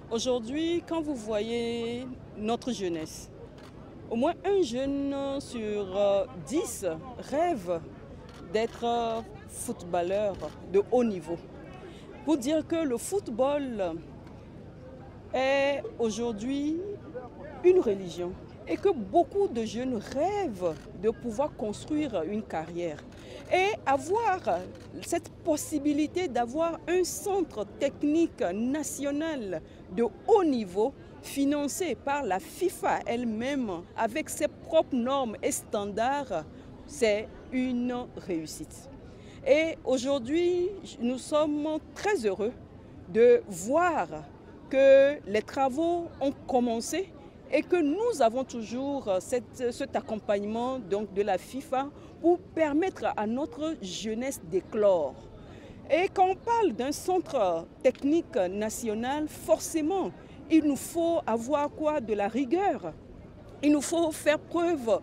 Aujourd'hui, quand vous voyez notre jeunesse, au moins un jeune sur 10 rêve d'être footballeur de haut niveau. Pour dire que le football est aujourd'hui une religion et que beaucoup de jeunes rêvent de pouvoir construire une carrière et avoir cette possibilité d'avoir un centre technique national de haut niveau financé par la FIFA elle-même avec ses propres normes et standards, c'est une réussite. Et aujourd'hui, nous sommes très heureux de voir que les travaux ont commencé et que nous avons toujours cet accompagnement donc, de la FIFA pour permettre à notre jeunesse d'éclore. Et quand on parle d'un centre technique national, forcément, il nous faut avoir quoi? De la rigueur. Il nous faut faire preuve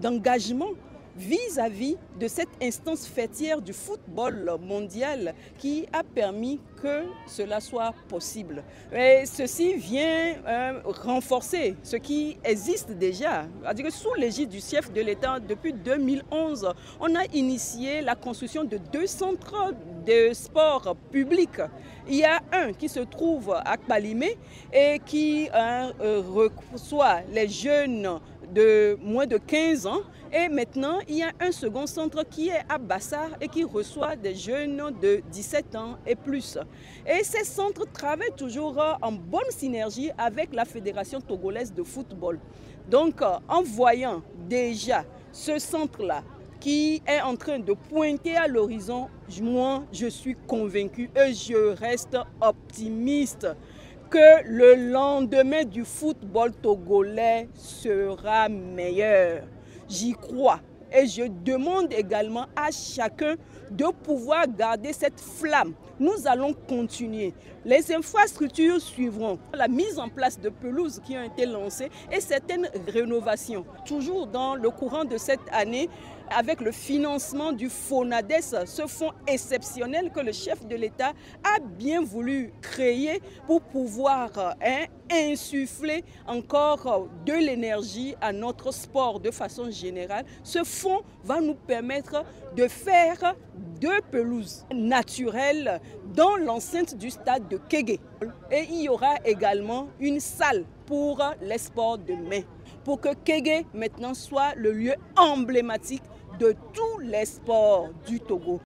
d'engagement vis-à-vis de cette instance fêtière du football mondial qui a permis que cela soit possible. Et ceci vient renforcer ce qui existe déjà. C'est-à-dire que sous l'égide du chef de l'État, depuis 2011, on a initié la construction de 2 centres de sport publics. Il y a un qui se trouve à Kpalimé et qui reçoit les jeunes de moins de 15 ans. Et maintenant, il y a un second centre qui est à Bassar et qui reçoit des jeunes de 17 ans et plus. Et ces centres travaillent toujours en bonne synergie avec la Fédération togolaise de football. Donc, en voyant déjà ce centre-là qui est en train de pointer à l'horizon, moi, je suis convaincu et je reste optimiste que le lendemain du football togolais sera meilleur. J'y crois et je demande également à chacun de pouvoir garder cette flamme. Nous allons continuer. Les infrastructures suivront. La mise en place de pelouses qui ont été lancées et certaines rénovations. Toujours dans le courant de cette année, avec le financement du FONADES, ce fonds exceptionnel que le chef de l'État a bien voulu créer pour pouvoir insuffler encore de l'énergie à notre sport de façon générale. Ce fonds va nous permettre de faire 2 pelouses naturelles dans l'enceinte du stade de Kégué. Et il y aura également une salle pour les sports de main, pour que Kégué maintenant soit le lieu emblématique de tous les sports du Togo.